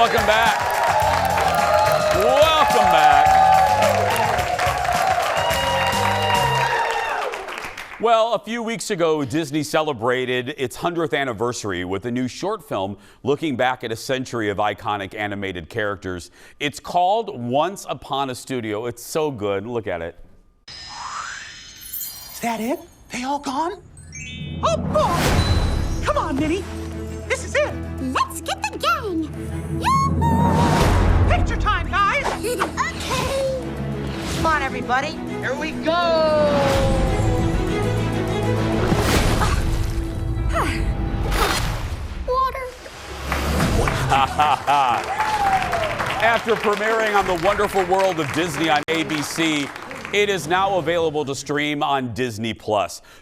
welcome back. Welcome back. Well, a few weeks ago, Disney celebrated its 100th anniversary with a new short film looking back at a century of iconic animated characters. It's called Once Upon a Studio. It's so good. Look at it. Is that it? They all gone? Oh, boy! Come on, Minnie. This is it. Let's get the gang. Yahoo! Picture time, guys. Okay. Come on, everybody. Here we go. Water. After premiering on The Wonderful World of Disney on ABC, it is now available to stream on Disney+.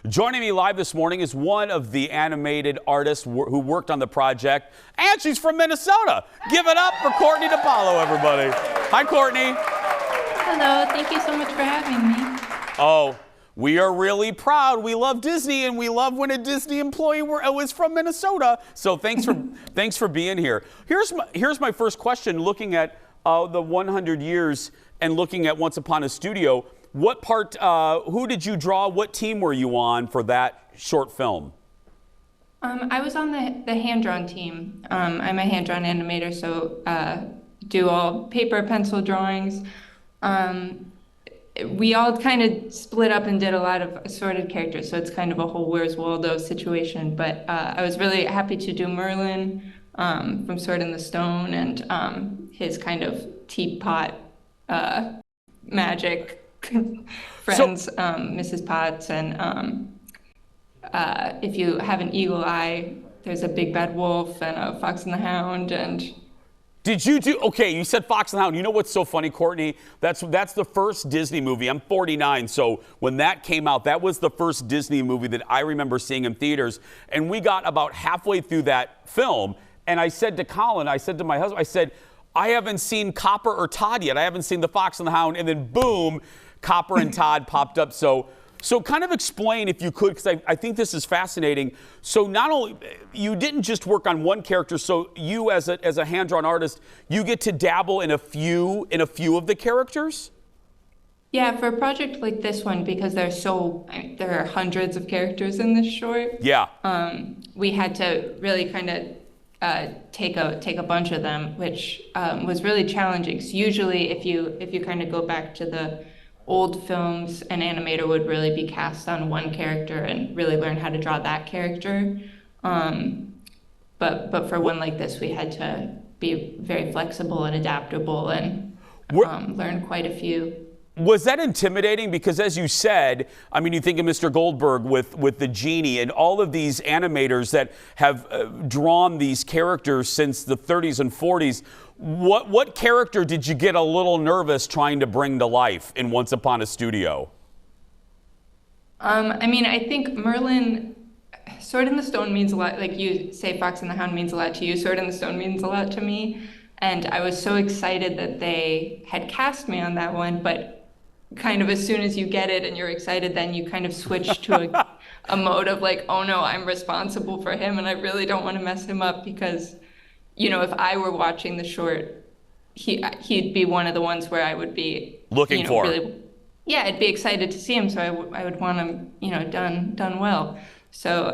Joining me live this morning is one of the animated artists who worked on the project, and she's from Minnesota. Give it up for Courtney Dipaola, everybody. Hi, Courtney. Hello, thank you so much for having me. Oh, we are really proud. We love Disney, and we love when a Disney employee was from Minnesota. So thanks for being here. Here's my first question. Looking at the 100 years and looking at Once Upon a Studio, what part? Who did you draw? What team were you on for that short film? I was on the hand-drawn team. I'm a hand-drawn animator, so do all paper, pencil drawings. We all kind of split up and did a lot of assorted characters, so it's kind of a whole Where's Waldo situation. But I was really happy to do Merlin from Sword in the Stone and his kind of teapot magic friends, Mrs. Potts, and if you have an eagle eye, there's a big bad wolf and a fox and the hound. And did you do, okay, you said Fox and the Hound. You know what's so funny, Courtney? That's the first Disney movie. I'm 49, so when that came out, that was the first Disney movie that I remember seeing in theaters. And we got about halfway through that film, and I said to Colin, I said to my husband, I said, I haven't seen Copper or Todd yet. I haven't seen the Fox and the Hound. And then boom, Copper and Todd popped up. So kind of explain, if you could, because I think this is fascinating. So not only, you didn't just work on one character, so you as a hand-drawn artist, you get to dabble in a few of the characters? yeah, for a project like this one, because there are hundreds of characters in this short. Yeah. We had to really kind of take a bunch of them, which was really challenging. So usually, if you kind of go back to the old films, an animator would really be cast on one character and really learn how to draw that character. But for one like this, we had to be very flexible and adaptable and learn quite a few. Was that intimidating? Because as you said, I mean, you think of Mr. Goldberg with the genie and all of these animators that have drawn these characters since the 30s and 40s. What character did you get a little nervous trying to bring to life in Once Upon a Studio? I mean, I think Merlin, Sword in the Stone means a lot. Like you say, Fox and the Hound means a lot to you. Sword in the Stone means a lot to me. And I was so excited that they had cast me on that one. But kind of as soon as you get it and you're excited, then you kind of switch to a mode of like, oh no, I'm responsible for him and I really don't want to mess him up because, you know, if I were watching the short, he'd be one of the ones where I would be looking for. Really, yeah, I'd be excited to see him, so I would want him, done well. So,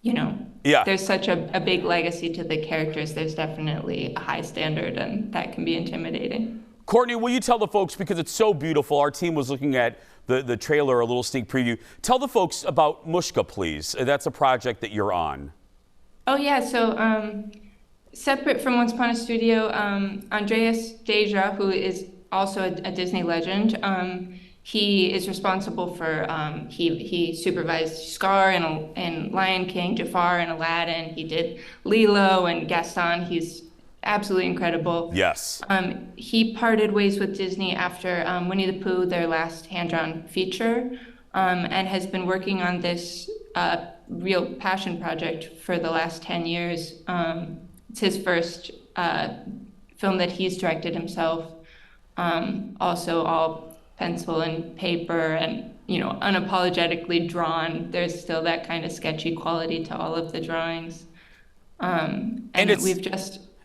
yeah, there's such a big legacy to the characters. There's definitely a high standard, and that can be intimidating. Courtney, will you tell the folks, because it's so beautiful, our team was looking at the trailer, a little sneak preview. Tell the folks about Mushka, please. That's a project that you're on. Oh, yeah. So separate from Once Upon a Studio, Andreas Deja, who is also a Disney legend, he is responsible for, he supervised Scar in Lion King, Jafar in Aladdin. He did Lilo and Gaston. He's absolutely incredible. Yes. He parted ways with Disney after Winnie the Pooh, their last hand-drawn feature, and has been working on this real passion project for the last 10 years. It's his first film that he's directed himself. Also all pencil and paper and, unapologetically drawn. There's still that kind of sketchy quality to all of the drawings. And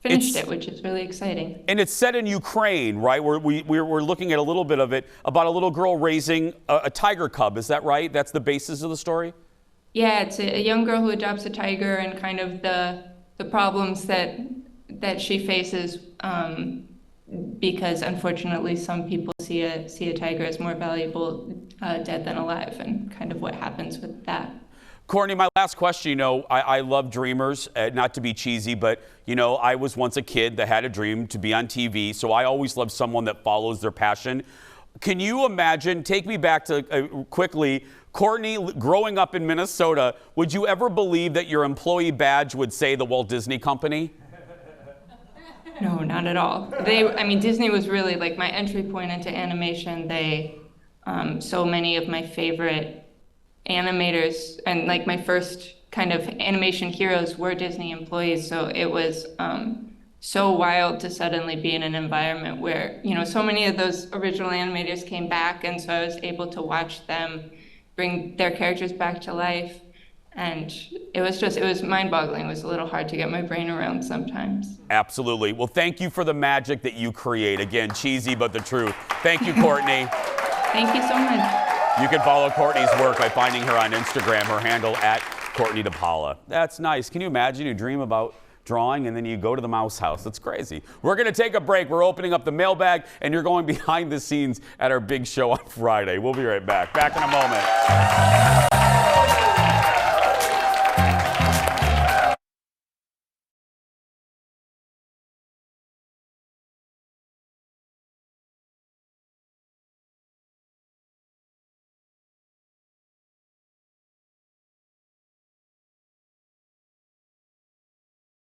finished it, which is really exciting. And it's set in Ukraine, right? We're looking at a little bit of it about a little girl raising a tiger cub. Is that right? That's the basis of the story? Yeah, it's a young girl who adopts a tiger and kind of the problems that she faces because unfortunately some people see a tiger as more valuable dead than alive, and kind of what happens with that. Courtney, my last question, you know, I love dreamers, not to be cheesy, but, you know, I was once a kid that had a dream to be on TV, so I always love someone that follows their passion. Can you imagine, take me back to quickly, Courtney, growing up in Minnesota, would you ever believe that your employee badge would say the Walt Disney Company? No, not at all. I mean, Disney was really like my entry point into animation. So many of my favorite animators and like my first kind of animation heroes were Disney employees. So it was so wild to suddenly be in an environment where, you know, so many of those original animators came back. And so I was able to watch them bring their characters back to life. And it was mind-boggling. It was a little hard to get my brain around sometimes. Absolutely. Well, thank you for the magic that you create. Again, cheesy, but the truth. Thank you, Courtney. Thank you so much. You can follow Courtney's work by finding her on Instagram, her handle at Courtney Dipaola. That's nice. Can you imagine you dream about drawing and then you go to the mouse house? That's crazy. We're going to take a break. We're opening up the mailbag and you're going behind the scenes at our big show on Friday. We'll be right back. Back in a moment.